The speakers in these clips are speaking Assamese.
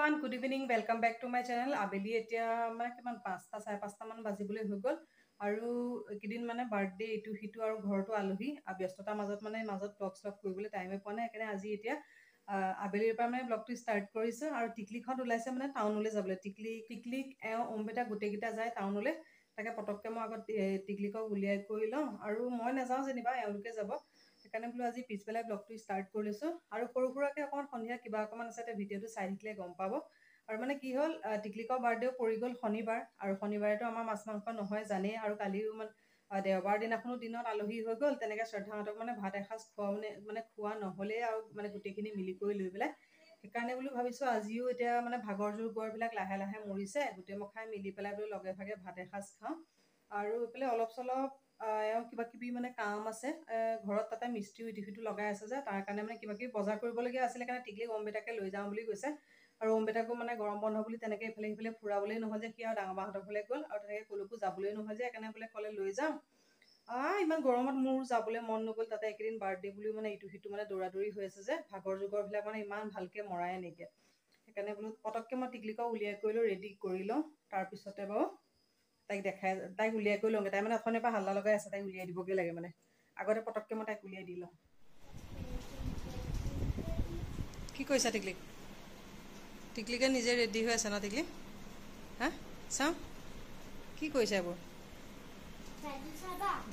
everyone, good evening. Welcome back to my channel. আবেলি এতিয়া মানে কিমান 5টা 5:30 মান বাজিবলৈ হৈ গ'ল আৰু কিদিন মানে বাৰ্থডে ইটো হিটো আৰু ঘৰটো আলহী ব্যস্ততাৰ মাজত ব্লগ স্টক কৰিবলৈ টাইমে পোৱা নাই একেনে আজি এতিয়া আবেলিৰ পৰা মানে ব্লগটো ষ্টাৰ্ট কৰিছো আৰু টিকলিখন ওলাইছে মানে টাউনলৈ যাবলৈ টিকলিক অম্বিতা গোটেইকেইটা যায় টাউনলৈ তাকে পটককে মই আগত টিকলিকক উলিয়াই কৰি লওঁ আৰু মই নাযাওঁ যেনিবা এওঁলোকে যাব সেইকাৰণে বোলো আজি পিছবেলা ব্লগটো ষ্টাৰ্ট কৰি লৈছো আৰু সৰু সুৰাকে অকমান সন্ধিয়া কিবা অকমান আছে ভিডিঅ'টো চাই থাকিলে গম পাব আৰু মানে কি হ'ল টিকলিকৰ বাৰ্থডেও পৰি গ'ল শনিবাৰ আৰু শনিবাৰেতো আমাৰ মাছ মাংস নহয় জানেই আৰু কালিও দেওবাৰ দিনাখনো দিনত আলহী হৈ গ'ল তেনেকে শ্ৰদ্ধাহঁতক মানে ভাত এসাঁজ খোৱা নহ'লে আৰু মানে গোটেইখিনি মিলি কৰি লৈ পেলাই সেইকাৰণে বোলো ভাবিছো আজিও এতিয়া মানে ভাগৰ জোৰ গোৰবিলাক লাহে লাহে মৰিছে গোটেই মখাই মিলি পেলাই বোলো লগে ভাগে ভাত এসাঁজ খাওঁ আৰু এইফালে অলপ চলপ কিবা কিবি মানে কাম আছে ঘৰত তাতে মিস্ত্ৰী ইটো লগাই আছে যে তাৰ কাৰণে মানে কিবা কিবি বজাৰ কৰিবলগীয়া আছিলে কাৰণে টিকলি অম্বিতাকে লৈ যাওঁ বুলি কৈছে আৰু অম্বিতাকো মানে গৰম বন্ধ বুলি তেনেকে ইফালে সিফালে ফুৰাবলৈ নহয় যে সি আৰু ডাঙৰ বাহঁতৰ ফালে গ'ল আৰু তেনেকে কলৈকো যাবলৈ নহয় যে সেইকাৰণে বোলে ক'লে লৈ যাওঁ ইমান গৰমত মোৰ যাবলৈ মন নগ'ল তাতে একেদিন বাৰ্থডে বুলিও মানে ইটো সিটো মানে দৌৰা-দৌৰি হৈ আছে যে ভাগৰ যুগৰবিলাক মানে ইমান ভালকে মৰাই নাইকিয়া সেইকাৰণে বোলো পটককে মই টিকলিকক উলিয়াই কৰি লৈ ৰেডি কৰি লওঁ তাৰপিছতে বাৰু তাইক উলিয়াই কৰি লওঁগে তাই মানে অথনিৰ পৰা হাল্লা লগাই আছে তাইক উলিয়াই দিবগে লাগে মানে আগতে পটককে মই তাইক উলিয়াই দি লওঁ কি কৈছা টিকলিকে নিজে ৰেডি হৈ আছে ন টিকলি হা চাওঁ কি কৈছে এইবোৰ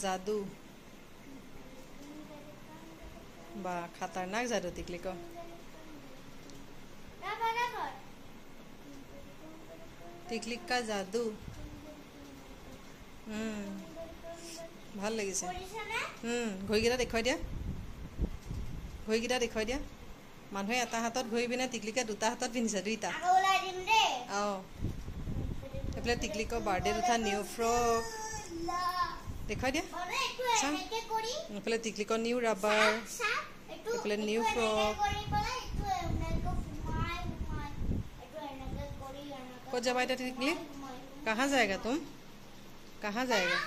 যাদু বা খাতাৰনাক যাদু টিকলিক টিকলিক কা যাদু ভাল লাগিছে ঘড়ীকেইটা দেখুৱাই দিয়া মানুহে এটা হাতত ঘড়ী পিনে টিকলিকে দুটা হাতত পিন্ধিছে দুইটা এইফালে টিকলিকৰ বাৰ্থডেত উঠা নিউ ফ্ৰক দেখুৱাই দিয়া চাওঁ এইফালে টিকলিকৰ নিউ ৰাবাৰ এইফালে নিউ ফ্ৰক ক'ত যাবা এতিয়া টিকলি কাহা যায়গা তুম কাহা যায়গা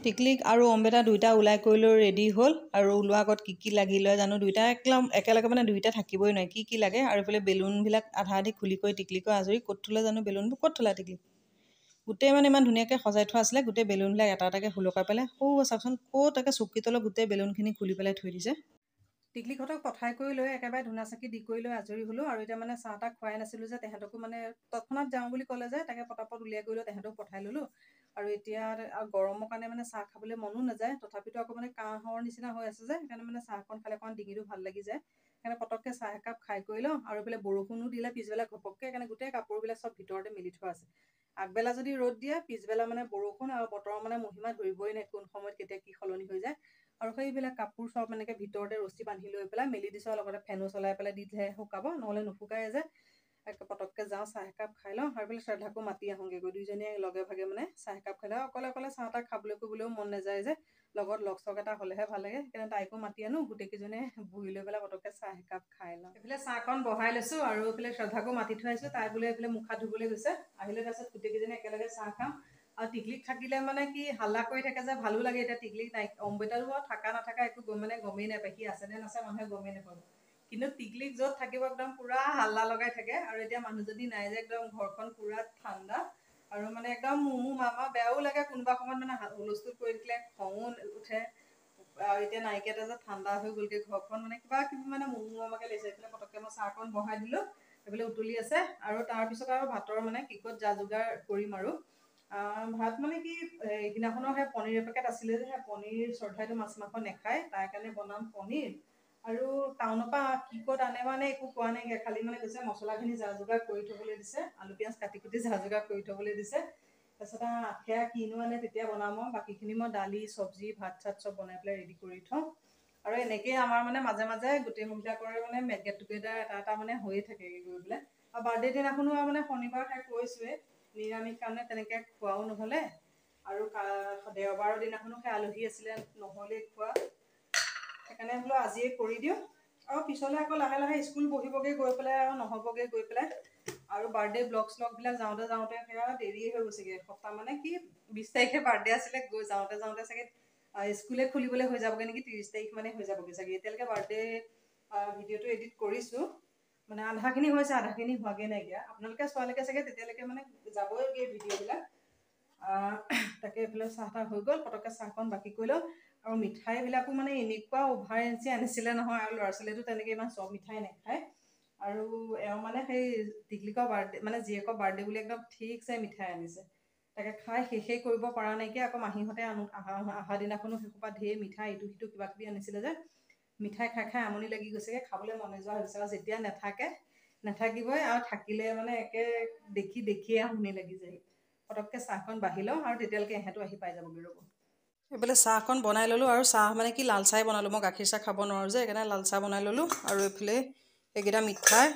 টিকলিক আৰু অম্বিতা দুইটা ওলাই কৰি লৈ ৰেডি হ'ল আৰু ওলোৱা আগত কি লাগি লয় জানো দুইটা একেলগে মানে দুইটা থাকিবই নোৱাৰে কি লাগে আৰু এইফালে বেলুনবিলাক আধা আধি খুলি কৰি টিকলিকৈ আজৰি ক'ত থ'লে জানো বেলুনবোৰ ক'ত থ'লা টিকলি গোটেই মানে ইমান ধুনীয়াকৈ সজাই থোৱা আছিলে গোটেই বেলুনবিলাক এটা এটাকৈ সুলকাই পেলাই চাওকচোন ক'ত একে চকী তলত গোটেই বেলুনখিনি খুলি পেলাই থৈ দিছে টিকলিহঁতক পঠাই কৰি লৈ একেবাৰে ধূনা চাকি দি কৰি লৈ আজৰি হ'লোঁ আৰু এতিয়া মানে চাহ তাহ খুৱাই নাছিলোঁ যে তেহেঁতকো মানে তৎক্ষণাত যাওঁ বুলি ক'লে যে তাকে পটাপট উলিয়াই কৰি লৈ তেহেঁতক পঠাই ল'লোঁ আৰু এতিয়া গৰমৰ কাৰণে মানে চাহ খাবলৈ মনো নাযায় তথাপিতো আকৌ মানে কাহৰ নিচিনা হৈ আছে যে সেইকাৰণে মানে চাহকণ খালে অকণ ডিঙিটো ভাল লাগি যায় সেইকাৰণে পটককৈ চাহ একাপ খাই কৰি লওঁ আৰু এইফালে বৰষুণো দিলে পিছবেলা ঘপককৈ সেইকাৰণে গোটেই কাপোৰবিলাক চব ভিতৰতে মেলি থোৱা আছে আগবেলা যদি ৰ'দ দিয়ে পিছবেলা মানে বৰষুণ আৰু বতৰৰ মানে মহিমা ধৰিবই নাই কোন সময়ত কেতিয়া কি সলনি হৈ যায় আৰু সেইবিলাক কাপোৰ চব এনেকৈ ভিতৰতে ৰছী বান্ধি লৈ পেলাই মেলি দিছোঁ আৰু লগতে ফেনো চলাই পেলাই দিহে শুকাব নহ'লে নুশুকায় যে পটককৈ যাওঁ চাহ একাপ খাই লওঁ আৰু এইফালে শ্ৰদ্ধাকো মাতি আহোঁগৈ দুইজনীয়ে লগে ভাগে মানে চাহ একাপ খাই লওঁ অকলে চাহ তাহ খাবলৈ কৰিবলৈও মন নাযায় যে লগত লগ চগ এটা হ'লেহে ভাল লাগে সেইকাৰণে তাইকো মাতি আনো গোটেইকেইজনীয়ে বহি লৈ পেলাই পটককৈ চাহ একাপ খাই লওঁ এইফালে চাহকণ বহাই লৈছোঁ আৰু এইফালে শ্ৰদ্ধাকো মাতি থৈ আহিছোঁ তাই বোলে এইফালে মুখ হাত ধুবলৈ গৈছে আহিলে তাৰপিছত গোটেইকেইজনী একেলগে চাহ খাম আৰু টিকলিক থাকিলে মানে কি হাল্লা কৰি থাকে যে ভালো লাগে এতিয়া টিকলিক নাই অম্বিতাৰো থাকা নাথাকা একো গমেই নাপায় সি আছে নে নাছে মানুহে গমেই নাপাব কিন্তু টিকলিক য'ত থাকিব একদম পুৰা হাল্লা লগাই থাকে আৰু এতিয়া মানুহজনী নাই যে একদম ঘৰখন পুৰা ঠাণ্ডা আৰু মানে একদম মামা বেয়াও লাগে কোনোবা সময়ত মানে হুলস্থুল কৰি দিলে খঙো উঠে আৰু এতিয়া নাইকিয়া এটা যে ঠাণ্ডা হৈ গ'লগৈ ঘৰখন মানে কিবা কিবি মানে মামাকে লাগিছে এইফালে পটককৈ মই চাহকণ বহাই দিলোঁ এইফালে উতলি আছে আৰু তাৰপিছত আৰু ভাতৰ মানে কিকত যা যোগাৰ কৰিম আৰু ভাত মানে কি এইদিনাখনৰ সেই পনীৰ এপেকেট আছিলে যে সেই পনীৰ শ্ৰদ্ধাইটো মাছ মাংস নাখায় তাৰ কাৰণে বনাম পনীৰ আৰু টাউনৰ পৰা কি ক'ত আনে মানে একো কোৱা নাইকিয়া খালি মানে কৈছে মছলাখিনি যা যোগাৰ কৰি থ'বলৈ দিছে আলু পিঁয়াজ কাটি কুটি যা যোগাৰ কৰি থ'বলৈ দিছে তাৰপিছত সেয়া কিনো আনে তেতিয়া বনাম আৰু বাকীখিনি মই দালি চব্জি ভাত চাত চব বনাই পেলাই ৰেডি কৰি থওঁ আৰু এনেকেই আমাৰ মানে মাজে মাজে গোটেই মহিলাকৰে মানে গেট টুগেডাৰ এটা মানে হৈয়ে থাকে গৈ পেলাই আৰু বাৰ্থডে দিনাখনো আৰু মানে শনিবাৰ তাই কৈছোৱে নিৰামিষ কাৰণে তেনেকৈ খোৱাও নহ'লে আৰু দেওবাৰৰ দিনাখনো সেই আলহী আছিলে নহ'লেই খোৱা সেইকাৰণে বোলো আজিয়ে কৰি দিওঁ আৰু পিছলৈ আকৌ লাহে লাহে স্কুল বহিবগৈ গৈ পেলাই আৰু নহ'বগৈ গৈ পেলাই আৰু বাৰ্থডে ব্লগ শ্লগবিলাক যাওঁতে সেয়া দেৰিয়ে হৈ গৈছেগৈ এসপ্তাহ মানে কি 20 তাৰিখে বাৰ্থডে আছিলে গৈ যাওঁতে চাগে স্কুলে খুলিবলৈ হৈ যাবগৈ নেকি 30 তাৰিখ মানে হৈ যাবগৈ চাগে এতিয়ালৈকে বাৰ্থডে ভিডিঅ'টো এডিট কৰিছোঁ মানে আধাখিনি হৈছে, আধাখিনি হোৱাগৈ নাইকিয়া। আপোনালোকে চোৱালৈকে চাগে তেতিয়ালৈকে মানে যাবই এই ভিডিঅ'বিলাক। তাকে এইফালে চাহ তাহ হৈ গ'ল, পটককৈ চাহকণ বাকি কৰি লওঁ। আৰু মিঠাইবিলাকো মানে এনেকুৱা অভাৰ এঞ্চি আনিছিলে নহয়, আৰু ল'ৰা ছোৱালীয়েতো তেনেকৈ ইমান চব মিঠাই নাখায়। আৰু এওঁ মানে সেই টিকলিকৰ বাৰ্থডে মানে জীয়েকৰ বাৰ্থডে বুলি একদম ঠিকছে মিঠাই আনিছে। তাকে খাই শেষেই কৰিব পৰা নাইকিয়া। আকৌ মাহীহঁতে অহা দিনাখনো সেইসোপা ঢেৰ মিঠাই ইটো সিটো কিবা কিবি আনিছিলে যে, মিঠাই খাই খাই আমনি লাগি গৈছেগৈ, খাবলৈ মন নোযোৱা হৈছে। আৰু যেতিয়া নাথাকিবই, আৰু থাকিলে মানে একে দেখিয়ে আমনি লাগি যায়। পটককৈ চাহকণ বাঢ়ি লওঁ, আৰু তেতিয়ালৈকে এহেঁতো আহি পাই যাবগৈ ৰ'ব। এইফালে চাহকণ বনাই ল'লোঁ, আৰু চাহ মানে কি লাল চাহেই বনালোঁ। মই গাখীৰ চাহ খাব নোৱাৰোঁ যে, সেইকাৰণে লাল চাহ বনাই ল'লোঁ। আৰু এইফালে এইকেইটা মিঠাই,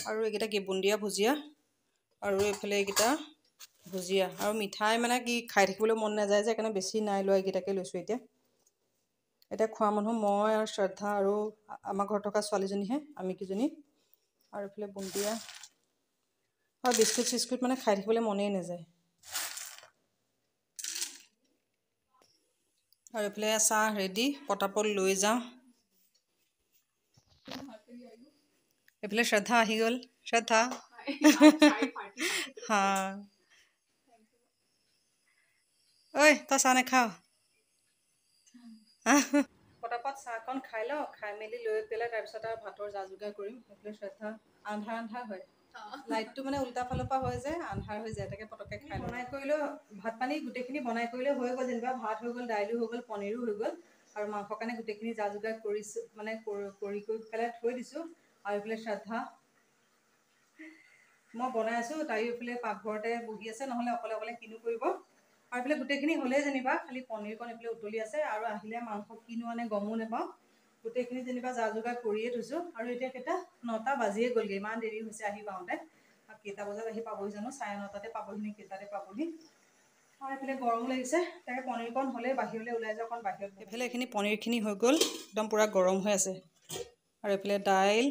আৰু এইকেইটা বুন্দিয়া ভুজিয়া, আৰু এইফালে এইকেইটা ভুজিয়া। আৰু মিঠাই মানে কি খাই থাকিবলৈ মন নাযায় যে, সেইকাৰণে বেছি নাই লোৱা, এইকেইটাকে লৈছোঁ। এতিয়া খোৱা মানুহ মই আৰু শ্ৰদ্ধা আৰু আমাৰ ঘৰত থকা ছোৱালীজনীহে, আমি কেইজনী। আৰু এইফালে বুন্দিয়া আৰু বিস্কুট চিস্কুট মানে খাই থাকিবলৈ মনেই নাযায়। আৰু এইফালে চাহ ৰেডি, পটাপট লৈ যাওঁ। এইফালে শ্ৰদ্ধা আহি গ'ল। শ্ৰদ্ধা হা, ঐ তই চাহ নাখাৱ? পটাপট চাহকণ খাই লওঁ, খাই মেলি লৈ পেলাই তাৰপিছত আৰু ভাতৰ যা যোগাৰ কৰিম। এইফালে শ্ৰদ্ধা আন্ধাৰ হয়, লাইটটো মানে উল্টা ফালৰ পৰা হয় যে আন্ধাৰ হৈ যায়। তাকে পটককৈ খাই বনাই কৰিলেও ভাত পানী গোটেইখিনি বনাই কৰিলেও হৈ গ'ল যেনিবা। ভাত হৈ গ'ল, দাইলো হৈ গ'ল, পনীৰো হৈ গ'ল। আৰু মাংসৰ কাৰণে গোটেইখিনি যা যোগাৰ কৰিছোঁ, মানে কৰি পেলাই থৈ দিছোঁ। আৰু এইফালে শ্ৰদ্ধা মই বনাই আছোঁ, তাইও এইফালে পাকঘৰতে বহি আছে, নহ'লে অকলে অকলে কিনো কৰিব। আৰু এইফালে গোটেইখিনি হ'লেই যেনিবা, খালি পনীৰকণ এইফালে উতলি আছে। আৰু আহিলে মাংস কিনো আনে গমো নাপাওঁ। গোটেইখিনি যেনিবা যা যোগাৰ কৰিয়ে থৈছোঁ। আৰু এতিয়া কেইটা 9টা বাজিয়ে গ'লগৈ, ইমান দেৰি হৈছে আহি পাওঁতে। আৰু কেইটা বজাত আহি পাবহি জানো, 9:30 পাবহি নে কেইটাতে পাবহি। আৰু এইফালে গৰমো লাগিছে, তাকে পনীৰকণ হ'লে বাহিৰলৈ ওলাই যাওঁ, অকণ বাহিৰত। এইফালে এইখিনি পনীৰখিনি হৈ গ'ল, একদম পূৰা গৰম হৈ আছে। আৰু এইফালে দাইল,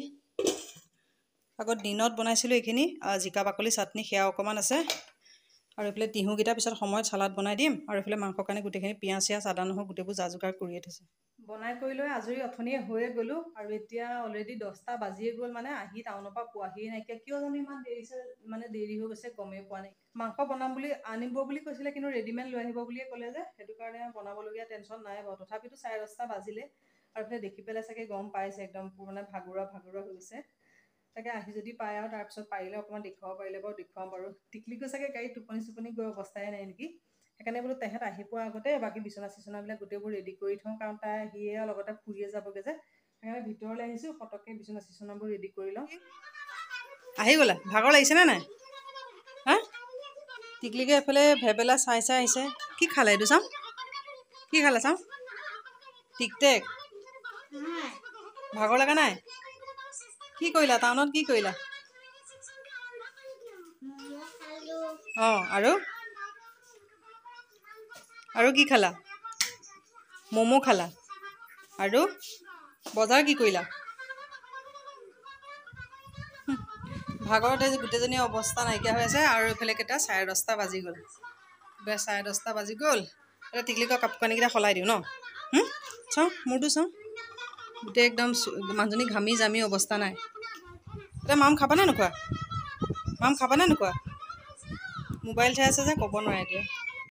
আগত দিনত বনাইছিলোঁ এইখিনি, জিকা বাকলি চাটনি সেয়া অকণমান আছে। আৰু এইফালে তিহুকেইটা পিছত সময়ত চালাড বনাই দিম। আৰু এইফালে মাংসৰ কাৰণে গোটেইখিনি পিঁয়াজ চিয়াজ আদা নহৰু গোটেইবোৰ যা যোগাৰ কৰিয়ে থৈছে। বনাই কৰি লৈ আজৰি অথনিয়ে হৈয়ে গ'লোঁ। আৰু এতিয়া অলৰেডি 10টা বাজিয়ে গ'ল, মানে আহি টাউনৰ পৰা পোৱাহিয়ে নাইকিয়া। কিয় জানো ইমান দেৰি হৈ গৈছে, গমেই পোৱা নাই। মাংস বনাম বুলি আনিব বুলি কৈছিলে, কিন্তু ৰেডিমেড লৈ আহিব বুলিয়ে ক'লে যে, সেইটো কাৰণে বনাবলগীয়া টেনশ্যন নাই বাৰু। তথাপিতো 10:30 বাজিলে। আৰু এইফালে দেখি পেলাই চাগে গম পাইছে, একদম মানে ভাগৰুৱা হৈ গৈছে। তাকে আহি যদি পায় আৰু তাৰপিছত পাৰিলে অকণমান দেখুৱাব পাৰিলে বাৰু দেখুৱাম বাৰু। টিকলিকো চাগে গাড়ীত টোপনি গৈ অৱস্থাই নাই নেকি। সেইকাৰণে বোলো তেহেঁত আহি পোৱাৰ আগতে বাকী বিচনা চিচনাবিলাক গোটেইবোৰ ৰেডি কৰি থওঁ, কাৰণ তাই আহিয়ে আৰু লগতে ফুৰিয়ে যাবগৈ যে। সেইকাৰণে ভিতৰলৈ আহিছোঁ, পটককৈ বিচনা চিচনাবোৰ ৰেডি কৰি লওঁ। আহি গ'লা? ভাগৰ লাগিছেনে নাই? হা? টিকলিকে এইফালে ভেবেলা চাই আহিছে। কি খালে এইটো চাওঁ? কি খালে চাওঁ? টিকটেক? ভাগৰ লগা নাই? কি কৰিলা টাউনত, কি কৰিলা? অঁ, আৰু কি খালা? ম'ম' খালা? আৰু বজাৰ কি কৰিলা? ভাগৰতে গোটেইজনী অৱস্থা নাইকিয়া হৈ আছে। আৰু এইফালে কেইটা 10:30 বাজি গ'ল। 10:30 বাজি গ'ল। এতিয়া টিকলিকৰ কাপোৰ কানিকেইটা সলাই দিওঁ ন? চাওঁ মোৰতো চাওঁ, গোটেই একদম মানুহজনী ঘামি জামি অৱস্থা নাই। এতিয়া মাম খাবানে নোখোৱা? মাম খাবানে নোখোৱা? মোবাইল চাই আছে যে ক'ব নোৱাৰে এতিয়া।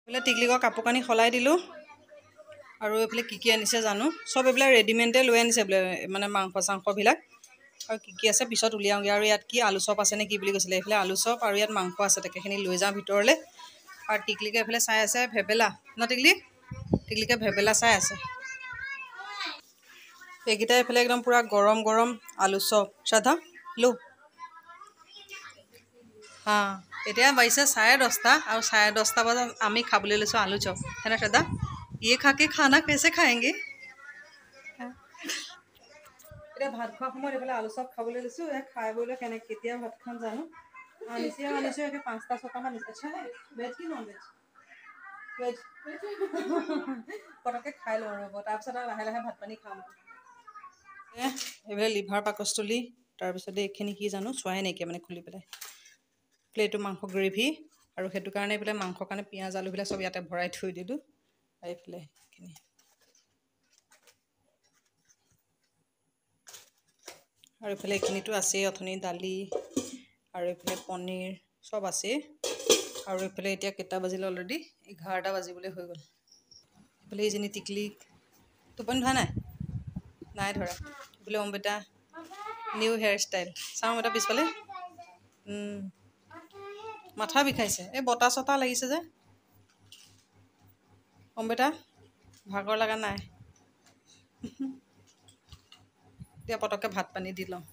এইফালে টিকলিকৰ কাপোৰ কানি সলাই দিলোঁ। আৰু এইফালে কি আনিছে জানো, চব এইবিলাক ৰেডিমেডে লৈ আনিছে বোলে, মানে মাংস চাংসবিলাক। আৰু কি আছে পিছত উলিয়াওঁগৈ। আৰু ইয়াত কি আলু চপ আছে নে কি বুলি কৈছিলে। এইফালে আলু চপ আৰু ইয়াত মাংস আছে, তাকেখিনি লৈ যাওঁ ভিতৰলৈ। আৰু টিকলিকে এইফালে চাই আছে ভেবেলা ন, টিকলিকে ভেবেলা চাই আছে। এইকেইটা এইফালে একদম পূৰা গৰম গৰম আলু চপ। শ্ৰদ্ধা লো। হা, এতিয়া বাজিছে 10:30, আৰু 10:30 বজাত আমি খাবলৈ লৈছোঁ আলু চপ। হেনে শ্ৰদ্ধা, ये खा के खाना कैसे खाएंगे? এতিয়া ভাত খোৱাৰ সময়ত এইফালে আলু চপ খাবলৈ লৈছোঁ। খাই বৈ লৈ কেতিয়া ভাত খাম জানো। আনিছোঁ একে 5টা-6টামান। আচ্ছা ভেজ কি নন ভেজ? ভেজ। পটককৈ খাই লওঁ ৰ'ব, তাৰপিছত আৰু লাহে লাহে ভাত পানী খাম। এইফালে লিভাৰ পাকস্থলী, তাৰপিছতে এইখিনি কি জানো চোৱাই নাইকিয়া মানে খুলি পেলাই। এইটো মাংস গ্ৰেভি, আৰু সেইটো কাৰণে এইফালে মাংসৰ কাৰণে পিঁয়াজ আলুবিলাক চব ইয়াতে ভৰাই থৈ দিলোঁ। এইফালে এইখিনি আৰু এইফালে এইখিনিতো আছেই, অথনি দালি আৰু এইফালে পনীৰ চব আছেই। আৰু এইফালে এতিয়া কেইটা বাজিলে অলৰেডি 11টা বাজিবলৈ হৈ গ'ল। এইফালে এইজনী টিকলিক টোপনি ধৰা নাই? নাই ধৰা। এইফালে অম্বিতা নিউ হেয়াৰ ষ্টাইল। চাওঁ অম্বিতা পিছফালে। মাথা বিষাইছে, এই বতাহ চতাহ লাগিছে যে। অম্বিতা ভাগৰ লগা নাই? এতিয়া পটককৈ ভাত পানী দি লওঁ।